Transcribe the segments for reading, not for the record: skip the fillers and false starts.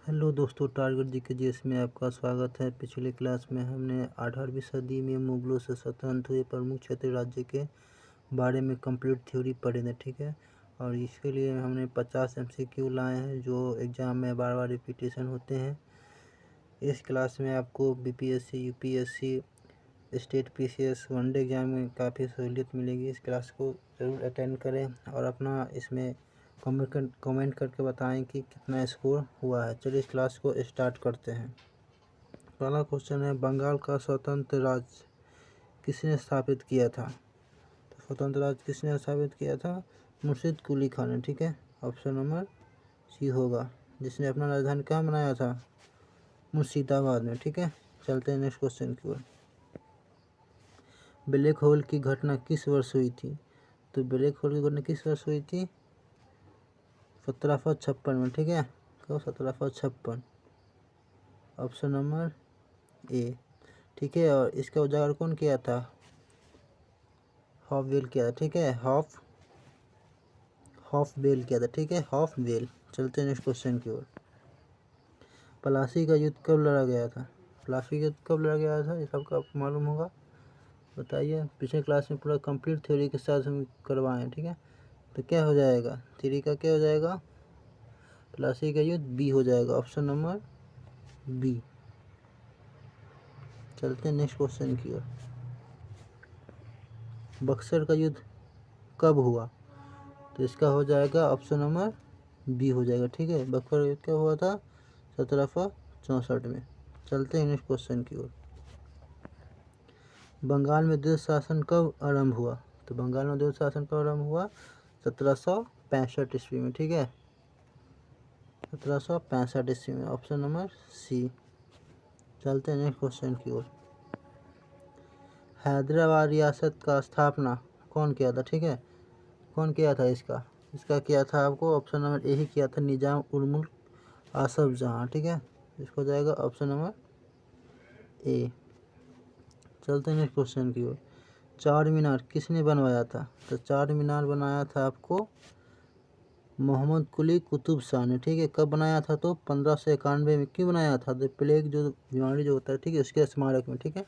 Hello दोस्तों, target GKGS में आपका स्वागत है। पिछले क्लास में हमने 18वीं सदी में मुगलों से स्वतंत्र हुए प्रमुख क्षेत्रीय राज्य के बारे में कंप्लीट थ्योरी पढ़े थे, ठीक है। और इसके लिए हमने 50 MCQ लाए हैं जो एग्ज़ाम में बार बार रिपीटेशन होते हैं। इस क्लास में आपको BPSC, UPSC, state PCS, one day exam में काफ़ी सहूलियत मिलेगी। इस क्लास को ज़रूर अटेंड करें और अपना इसमें कमेंट करके बताएं कि कितना स्कोर हुआ है। चलिए इस क्लास को स्टार्ट करते हैं। पहला क्वेश्चन है, बंगाल का स्वतंत्र राज्य किसने स्थापित किया था? तो स्वतंत्र राज्य किसने स्थापित किया था? मुर्शिद कुली खान ने, ठीक है। ऑप्शन नंबर सी होगा, जिसने अपना राजधानी कहाँ बनाया था? मुर्शिदाबाद में, ठीक है। चलते हैं नेक्स्ट क्वेश्चन की ओर। ब्लैक होल की घटना किस वर्ष हुई थी? तो ब्लैक होल की घटना किस वर्ष हुई थी? 1756 में, ठीक है। कब? 1756। ऑप्शन नंबर ए, ठीक है। और इसका उजागर कौन किया था? हॉफवेल किया था, ठीक है। हॉफवेल किया था, ठीक है। हॉफवेल। चलते हैं नेक्स्ट क्वेश्चन की ओर। प्लासी का युद्ध कब लड़ा गया था? प्लासी का युद्ध कब लड़ा गया था, ये सबको आपको मालूम होगा। बताइए। पिछले क्लास में पूरा कंप्लीट थ्योरी के साथ हम करवाएं, ठीक है। तो क्या हो जाएगा? थ्योरी का क्या हो जाएगा? प्लासी का युद्ध बी हो जाएगा, ऑप्शन नंबर बी। चलते हैं नेक्स्ट क्वेश्चन की ओर। बक्सर का युद्ध कब हुआ? तो इसका हो जाएगा ऑप्शन नंबर बी हो जाएगा, ठीक है। बक्सर का युद्ध कब हुआ था? 1764 में। चलते हैं नेक्स्ट क्वेश्चन की ओर। बंगाल में द्वैत शासन कब आरंभ हुआ? तो बंगाल में द्वैत शासन कब आरंभ हुआ? 1765 ईस्वी में, ठीक है। 1765 ईस्वी में, ऑप्शन नंबर सी। चलते हैं नेक्स्ट क्वेश्चन की ओर। हैदराबाद रियासत का स्थापना कौन किया था, ठीक है। कौन किया था इसका किया था आपको ऑप्शन नंबर ए ही किया था, निजाम उल मुल्क आसफ जहाँ, ठीक है। इसको जाएगा ऑप्शन नंबर ए। चलते हैं नेक्स्ट क्वेश्चन की ओर। चार मीनार किसने बनवाया था? तो चार मीनार बनाया था आपको मोहम्मद कुली कुतुब शाह ने, ठीक है। कब बनाया था? तो 1591 में। क्यों बनाया था? तो प्लेग जो बीमारी जो होता है, ठीक है, उसके स्मारक में, ठीक है।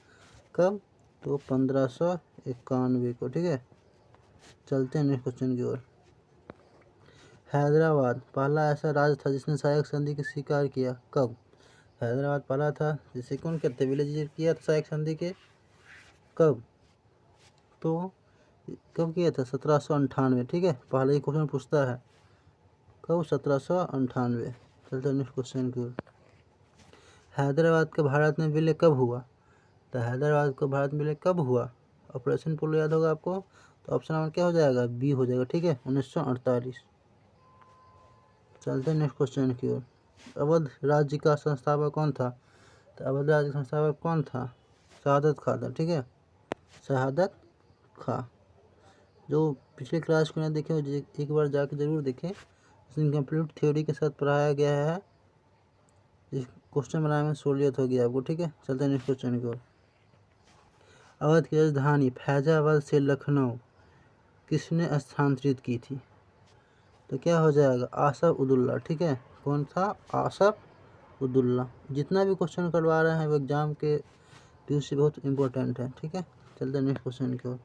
कब? तो 1591 को, ठीक है। चलते हैं नेक्स्ट क्वेश्चन की ओर। हैदराबाद पहला ऐसा राज्य था जिसने सहायक संधि के स्वीकार किया। कब? हैदराबाद पहला था जिसे कौन कहते हैं? विलेज किया था सहायक संधि के। कब? तो कब किया था? 1798, ठीक है। पहले ही क्वेश्चन पूछता है कब? 1798। चलते नेक्स्ट क्वेश्चन की ओर। हैदराबाद का भारत में विलय कब हुआ? तो हैदराबाद का भारत में विलय कब हुआ? ऑपरेशन पोलो याद होगा आपको। तो ऑप्शन नंबर क्या हो जाएगा? बी हो जाएगा, ठीक है। 1948। चलते हैं नेक्स्ट क्वेश्चन की ओर। अवध राज्य का संस्थापक कौन था? तो अवध राज्य का संस्थापक कौन था? शहादत खां था, ठीक है। शहादत खां। जो पिछले क्लास को ना देखे वो एक बार जाकर जरूर देखें, इसमें कंप्लीट थ्योरी के साथ पढ़ाया गया है। इस क्वेश्चन बनाने में सहूलियत होगी आपको, ठीक है। चलते हैं नेक्स्ट क्वेश्चन की ओर। अवध की राजधानी फैजाबाद से लखनऊ किसने स्थानांतरित की थी? तो क्या हो जाएगा? आसफ उदुल्ला, ठीक है। कौन था? आसफ उदुल्ला। जितना भी क्वेश्चन करवा रहे हैं वो एग्जाम के व्यू से बहुत इंपॉर्टेंट है, ठीक है। चलते हैं नेक्स्ट क्वेश्चन की ओर।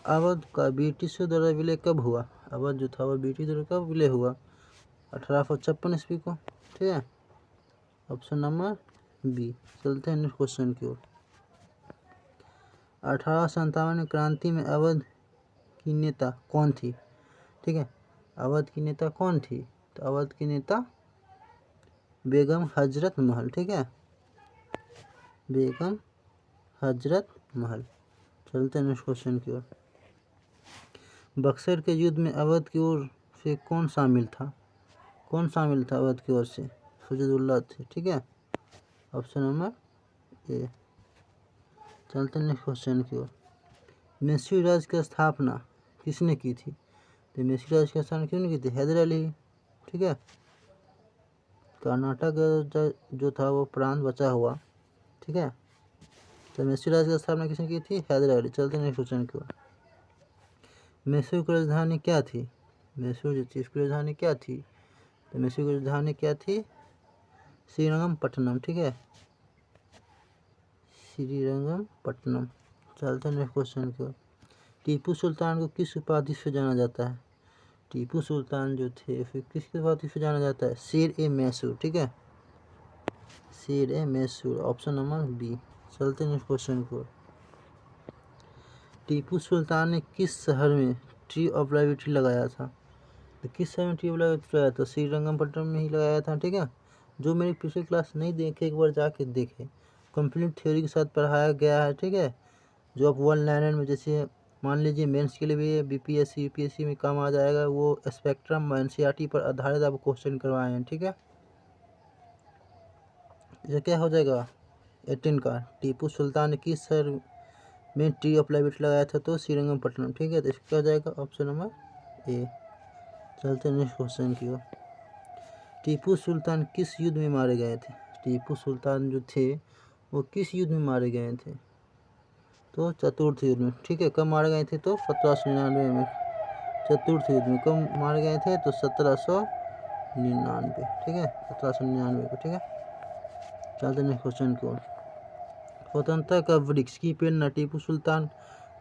अवध का ब्रिटिशों द्वारा विलय कब हुआ? अवध जो था वो ब्रिटिश द्वारा कब विलय हुआ? 1856 ईस्वी को, ठीक है। Option number B. चलते हैं नेक्स्ट क्वेश्चन की ओर। 1857 क्रांति में अवध की नेता कौन थी? ठीक है। अवध की नेता कौन थी? तो अवध की नेता बेगम हजरत महल, ठीक है। बेगम हजरत महल। चलते हैं नेक्स्ट क्वेश्चन की ओर। बक्सर के युद्ध में अवध की ओर से कौन शामिल था? कौन शामिल था अवध की ओर से? सुजदुल्ला थे, ठीक है। Option number A. चलते हैं नेक्स्ट क्वेश्चन की ओर। मैसूर राज्य की स्थापना किसने की थी? तो मैसूर राज्य की स्थापना किसने की थी? हैदर अली, ठीक है। कर्नाटक जो था वो प्रांत बचा हुआ, ठीक है। तो मैसूर राज्य की स्थापना किसने की थी? हैदर अली। चलते हैं नेक्स्ट क्वेश्चन की ओर। मैसूर की राजधानी क्या थी? मैसूर जो थी इसकी राजधानी क्या थी? तो मैसूर की राजधानी क्या थी? श्रीरंगपट्टनम, ठीक है, श्रीरंगपट्टनम। चलते हैं नेक्स्ट क्वेश्चन की ओर। टीपू सुल्तान को किस उपाधि से जाना जाता है? टीपू सुल्तान जो थे फिर किस उपाधि से जाना जाता है? शेर ए मैसूर, ठीक है, शेर ए मैसूर, ऑप्शन नंबर बी। चलते हैं नेक्स्ट क्वेश्चन की ओर। टीपू सुल्तान ने किस शहर में ट्री ऑफ लिबर्टी लगाया था? तो किस शहर में ट्री ऑफ लिबर्टी लगाया था? श्रीरंगपट्टनम में ही लगाया था, ठीक है। जो मेरी पिछली क्लास नहीं देखे एक बार जाके देखे, कंप्लीट थ्योरी के साथ पढ़ाया गया है, ठीक है। जो आप वन लाइनर में जैसे मान लीजिए मेंस के लिए भी बीपीएससी यूपीएससी में काम आ जाएगा, वो स्पेक्ट्रम एनसीईआरटी पर आधारित आपको क्वेश्चन करवाए हैं, ठीक है। ये क्या हो जाएगा 18 का? टीपू सुल्तान ने किस शहर में ट्री ऑफ लिबर्टी लगाया था? तो श्रीरंगपट्टनम, ठीक है। तो इसका क्या हो जाएगा ऑप्शन नंबर ए। चलते हैं नेक्स्ट क्वेश्चन की ओर। टीपू सुल्तान किस युद्ध में मारे गए थे? टीपू सुल्तान जो थे वो किस युद्ध में मारे गए थे? तो चतुर्थ युद्ध में, ठीक है। कब मारे गए थे? तो 1799 में। चतुर्थ युद्ध में कब मारे गए थे? तो 1799, ठीक है, 1799 को, ठीक है। चलते नेक्स्ट क्वेश्चन की ओर। स्वतंत्रता का वृक्ष की प्रेरणा टीपू सुल्तान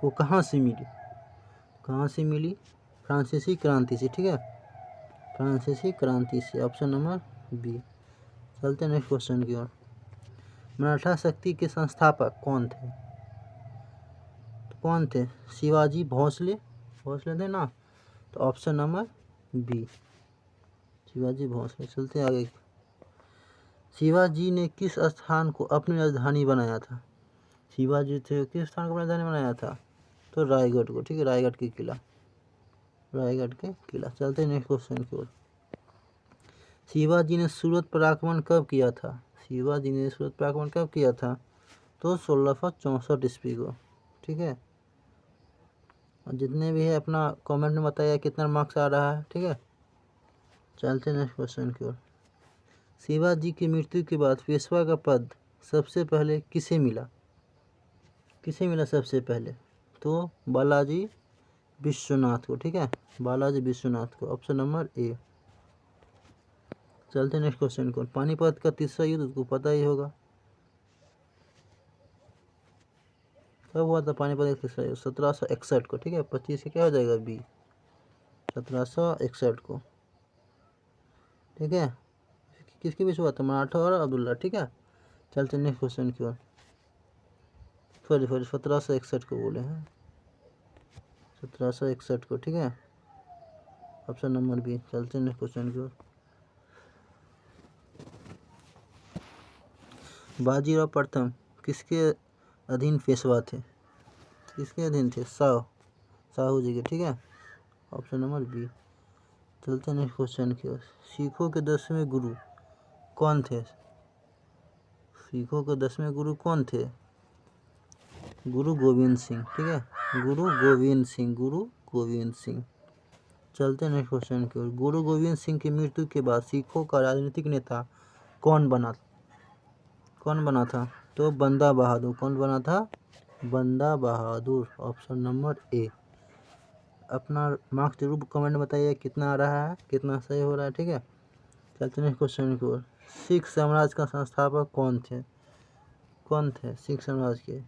को कहाँ से मिली? कहाँ से मिली? फ्रांसीसी क्रांति से, ठीक है, फ्रांसीसी क्रांति से, ऑप्शन नंबर बी। चलते नेक्स्ट क्वेश्चन की ओर। मराठा शक्ति के संस्थापक कौन थे? कौन थे? शिवाजी भोसले, भोसले थे ना, तो option number B, Shivaji Bhosle. चलते आगे। शिवाजी ने किस स्थान को अपनी राजधानी बनाया था? शिवाजी थे किस स्थान को राजधानी बनाया था? तो रायगढ़ को, ठीक है, रायगढ़ की किला, रायगढ़ के किला। चलते नेक्स्ट क्वेश्चन की ओर। शिवाजी ने सूरत पर आक्रमण कब किया था? शिवाजी ने सूरत पर आक्रमण कब किया था? तो 1664 ईस्वी को, ठीक है। और जितने भी है अपना कमेंट में बताइए कितना मार्क्स आ रहा है, ठीक है। चलते नेक्स्ट क्वेश्चन की ओर। शिवाजी की मृत्यु के बाद पेशवा का पद सबसे पहले किसे मिला? किसे मिला सबसे पहले? तो बालाजी विश्वनाथ को, ठीक है, बालाजी विश्वनाथ को, ऑप्शन नंबर ए। चलते नेक्स्ट क्वेश्चन को। पानीपत का तीसरा युद्ध उसको पता ही होगा, कब हुआ था पानीपत का तीसरा युद्ध? 1761 को, ठीक है, 25 क्या हो जाएगा बी, 1761 को, ठीक है। किसके बीच हुआ था? मराठा और अब्दुल्ला, ठीक है। चलते नेक्स्ट क्वेश्चन की ओर। सॉरी 1761 को बोले हैं, 1761 को, ठीक है, ऑप्शन नंबर बी। चलते नेक्स्ट क्वेश्चन की ओर। बाजीराव प्रथम किसके अधीन पेशवा थे? किसके अधीन थे? साहू जी के, ठीक है, ऑप्शन नंबर बी। चलते नेक्स्ट क्वेश्चन की ओर। सिखों के 10वें गुरु कौन थे? सिखों के 10वें गुरु कौन थे? गुरु गोविंद सिंह, ठीक है, गुरु गोविंद सिंह, गुरु गोविंद सिंह। चलते नेक्स्ट क्वेश्चन की ओर। गुरु गोविंद सिंह की मृत्यु के बाद सिखों का राजनीतिक नेता कौन बना? कौन बना था? तो बंदा बहादुर। कौन बना था? बंदा बहादुर, ऑप्शन नंबर ए। अपना मार्क्स जरूर कमेंट बताइए कितना आ रहा है, कितना सही हो रहा है, ठीक है। चलते नेक्स्ट क्वेश्चन की ओर। सिख साम्राज्य का संस्थापक कौन थे? कौन थे सिख साम्राज्य के?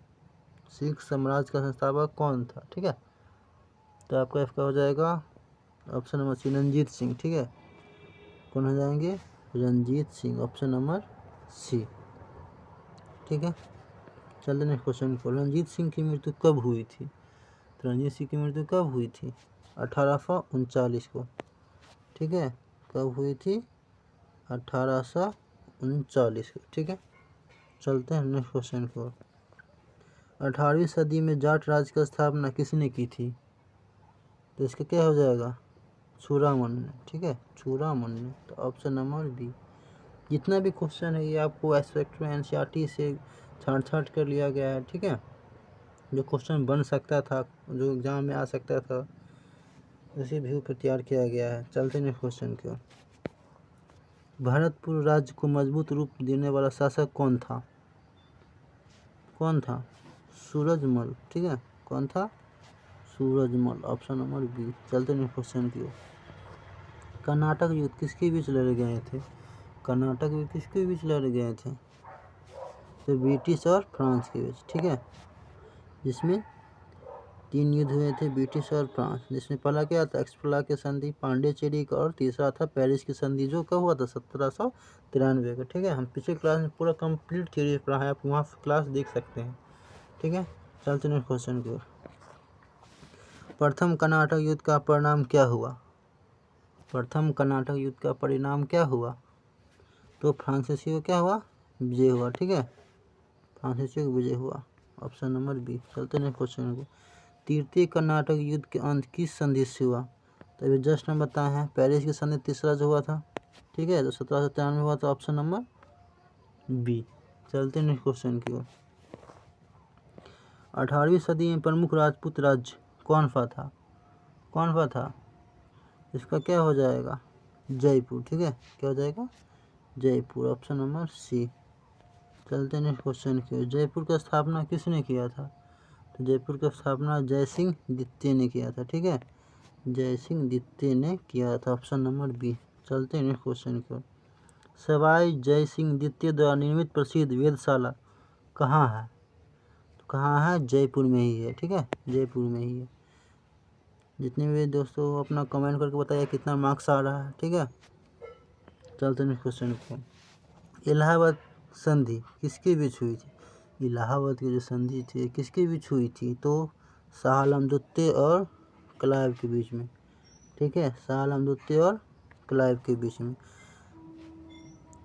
सिख साम्राज्य का संस्थापक कौन था, ठीक है। तो आपका इसका हो जाएगा option number C, Ranjit Singh, ठीक है। कौन हो जाएंगे? Ranjit Singh, option number C, ठीक है। चलते नेक्स्ट क्वेश्चन को। रंजीत सिंह की मृत्यु कब हुई थी? तो रंजीत सिंह की मृत्यु कब हुई थी? 1839 को, ठीक है। कब हुई थी? 1839 को, ठीक है। चलते हैं नेक्स्ट क्वेश्चन को। 18वीं सदी में जाट राज्य की स्थापना किसने की थी? तो इसका क्या हो जाएगा? चूड़ामन ने, ठीक है, चूड़ामन ने, तो ऑप्शन नंबर बी। जितना भी क्वेश्चन है ये आपको एस्पेक्ट में एनसीईआरटी से छांट छांट कर लिया गया है, ठीक है। जो क्वेश्चन बन सकता था, जो एग्जाम में आ सकता था, उसी व्यू पर तैयार किया गया है। चलते हैं क्वेश्चन की ओर। भरतपुर राज्य को मजबूत रूप देने वाला शासक कौन था? कौन था? सूरजमल, ठीक है, कौन था? Surajmal, option number B. चलते हैं क्वेश्चन की ओर। कर्नाटक युद्ध किसके बीच लड़े गए थे? कर्नाटक भी किसके बीच लड़ गए थे? तो ब्रिटिश और फ्रांस के बीच, ठीक है, जिसमें 3 युद्ध हुए थे, ब्रिटिश और फ्रांस, जिसमें पहला क्या था, एक्सप्ला की संधि, पांडिचेरी का, और तीसरा था पेरिस की संधि, जो कब हुआ था, 1793 का, ठीक है। हम पिछले क्लास में पूरा कंप्लीट थ्योरी पढ़ा है, आप वहाँ क्लास देख सकते हैं, ठीक है। चलते हैं क्वेश्चन की ओर। प्रथम कर्नाटक युद्ध का परिणाम क्या हुआ? प्रथम कर्नाटक युद्ध का परिणाम क्या हुआ? तो फ्रांसीसी को क्या हुआ, विजय हुआ, ठीक है, फ्रांसीसी को विजय हुआ, ऑप्शन नंबर बी। चलते हैं क्वेश्चन को। तृतीय कर्नाटक युद्ध के अंत किस संधि से हुआ? तो अभी जस्ट हम बताए हैं, पेरिस की संधि तीसरा जो हुआ था, ठीक है, जो 1793 हुआ था, ऑप्शन नंबर बी। चलते हैं क्वेश्चन की ओर। 18वीं सदी में प्रमुख राजपूत राज्य कौन सा था? कौन सा था? इसका क्या हो जाएगा, जयपुर, ठीक है, क्या हो जाएगा, जयपुर, ऑप्शन नंबर सी। चलते हैं क्वेश्चन की ओर। जयपुर का स्थापना किसने किया था? तो जयपुर की स्थापना जय सिंह द्वितीय ने किया था, ठीक है, जय सिंह द्वितीय ने किया था, ऑप्शन नंबर बी। चलते हैं क्वेश्चन की ओर। सवाई जय सिंह द्वितीय द्वारा निर्मित प्रसिद्ध वेधशाला कहाँ है? तो कहाँ है, जयपुर में ही है, ठीक है, जयपुर में ही है। जितने भी दोस्तों अपना कमेंट करके बताइए कितना मार्क्स आ रहा है, ठीक है। चलते हैं क्वेश्चन को। इलाहाबाद संधि किसके बीच हुई थी? इलाहाबाद की जो संधि थी किसके बीच हुई थी? तो शाह आलम द्वितीय और क्लाइव के बीच में, ठीक है, शाह आलम द्वितीय और क्लाइव के बीच में।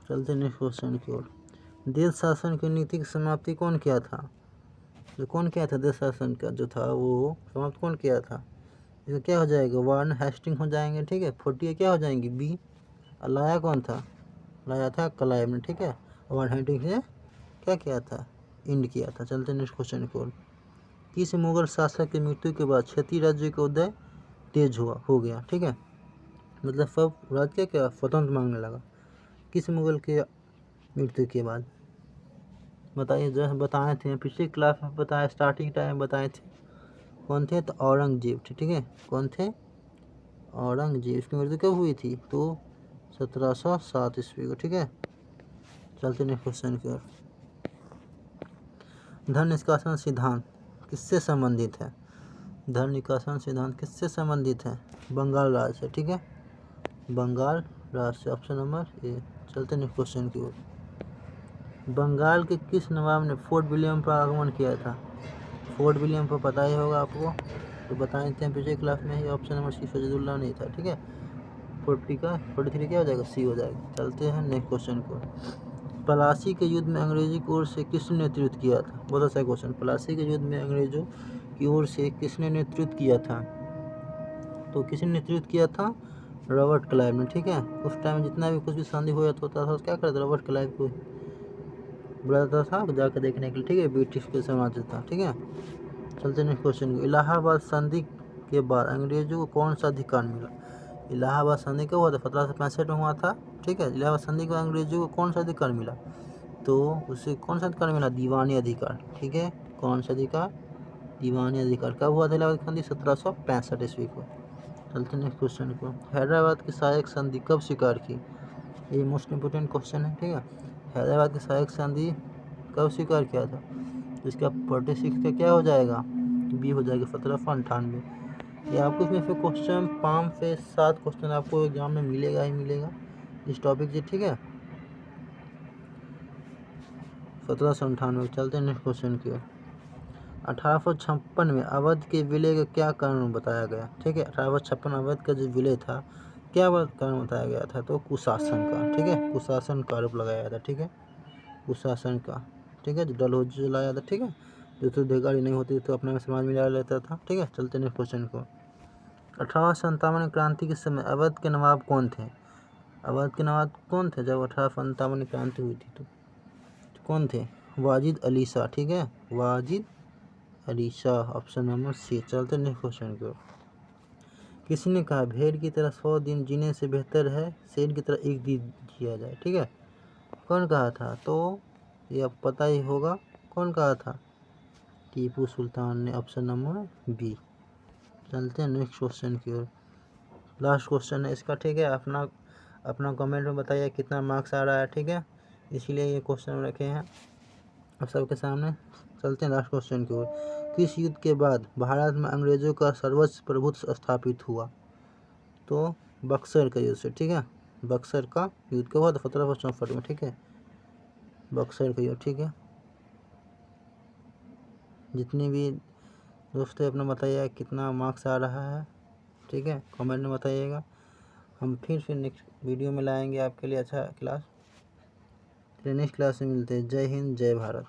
चलते नेक्स्ट क्वेश्चन की ओर। देश शासन की नीति की समाप्ति कौन किया था? जो कौन किया था देश शासन का जो था वो समाप्त कौन किया था? इसका क्या हो जाएगा, वार्न हेस्टिंग हो जाएंगे, ठीक है, 40 क्या हो जाएंगी, बी। लाया कौन था? लाया था क्लाइव ने, ठीक है, वार्न हेस्टिंग से क्या किया था, इंड किया था। चलते नेक्स्ट क्वेश्चन की ओर। किस मुगल शासक की मृत्यु के बाद क्षेत्रीय राज्य का उदय तेज हो गया, ठीक है, मतलब सब राज्य क्या स्वतंत्र मांगने लगा। किस मुगल के मृत्यु के बाद? बताइए, जो बताए थे पिछली क्लास में, बताए स्टार्टिंग टाइम में बताए थे, कौन थे? तो औरंगजेब, ठीक है, कौन थे? औरंगजेब। इसकी मृत्यु कब हुई थी? तो 1707 ईस्वी को, ठीक है। चलते नेक्स्ट क्वेश्चन की ओर। धन निष्कासन सिद्धांत किससे संबंधित है? धन निष्कासन सिद्धांत किससे संबंधित है? बंगाल राज्य से, ठीक है, बंगाल राज्य से, ऑप्शन नंबर ए। चलते नेक्स्ट क्वेश्चन की ओर। बंगाल के किस नवाब ने फोर्ट विलियम पर आगमन किया था? फोर्ट विलियम पर पता ही होगा आपको, तो बताए थे पिछले क्लास में ही, ऑप्शन नंबर सी फजलुल्लाह नहीं था, ठीक है। 43 क्या हो जाएगा, सी हो जाएगा। चलते हैं नेक्स्ट क्वेश्चन को। प्लासी के युद्ध में अंग्रेजी की ओर से किसने नेतृत्व किया था? बहुत अच्छा क्वेश्चन। प्लासी के युद्ध में अंग्रेजों की ओर से किसने नेतृत्व किया था? तो किसने नेतृत्व किया था? रॉबर्ट क्लाइव ने, ठीक है। उस टाइम जितना भी कुछ भी संधि हुआ होता था क्या करता, रॉबर्ट क्लाइव को बुलाता था जाकर देखने के लिए, ठीक है, ब्रिटिश के साम्राज्य था, ठीक है। चलते नेक्स्ट क्वेश्चन को। इलाहाबाद संधि के बाद अंग्रेजों को कौन सा अधिकार मिला? इलाहाबाद संधि कब हुआ था? 1765 में हुआ था, ठीक है। इलाहाबाद संधि के बाद अंग्रेजों को कौन सा अधिकार मिला? तो उसे कौन सा अधिकार मिला? दीवानी अधिकार, ठीक है। कौन सा अधिकार? दीवानी अधिकार। कब हुआ था इलाहाबाद संधि? 1765 ईस्वी को। चलते नेक्स्ट क्वेश्चन को। हैदराबाद की सहायक संधि कब स्वीकार की? ये मोस्ट इंपोर्टेंट क्वेश्चन है, ठीक है। हैदराबाद की सहायक संधि कब स्वीकार किया था? इसका 46 का क्या हो जाएगा, बी हो जाएगा, 1798। ये आपको इसमें फिर क्वेश्चन 5 से 7 क्वेश्चन आपको एग्जाम में मिलेगा ही मिलेगा इस टॉपिक से, ठीक है, 1798। चलते हैं नेक्स्ट क्वेश्चन की ओर। 1856 में अवध के विलय का क्या कारण बताया गया? ठीक है, 1856 अवध का जो विलय था क्या कारण बताया गया था? तो कुशासन का, ठीक है, कुशासन का आरोप लगाया गया था, ठीक है, कुशासन का, ठीक है, जो डलहौजी लाया था, ठीक है, जो तो अधिकारी नहीं होती तो अपने समाज में ला लेता था, ठीक है। चलते नेक्स्ट क्वेश्चन को। 1857 क्रांति के समय अवध के नवाब कौन थे? अवध के नवाब कौन थे जब 1857 क्रांति हुई थी? तो कौन थे? वाजिद अली शाह, ठीक है, Wajid Ali Shah, option number C. चलते नेक्स्ट क्वेश्चन को। किसी ने कहा भेड़ की तरह 100 दिन जीने से बेहतर है शेर की तरह एक दिन जिया जाए, ठीक है, कौन कहा था? तो ये अब पता ही होगा कौन कहा था, टीपू सुल्तान ने, ऑप्शन नंबर बी। चलते हैं नेक्स्ट क्वेश्चन की ओर। लास्ट क्वेश्चन है इसका, ठीक है, अपना अपना कमेंट में बताइए कितना मार्क्स आ रहा है, ठीक है। इसीलिए ये क्वेश्चन रखे हैं आप सबके सामने। चलते हैं लास्ट क्वेश्चन की ओर। किस युद्ध के बाद भारत में अंग्रेजों का सर्वोच्च प्रभुत्व स्थापित हुआ? तो बक्सर का युद्ध से, ठीक है। बक्सर का युद्ध के बाद 1764 में, ठीक है। बक्सर का युद्ध, ठीक है। जितने भी दोस्तों अपना बताइए कितना मार्क्स आ रहा है, ठीक है, कमेंट में बताइएगा। हम फिर नेक्स्ट वीडियो में लाएंगे आपके लिए अच्छा क्लास। नेक्स्ट क्लास में मिलते हैं। जय हिंद, जय भारत।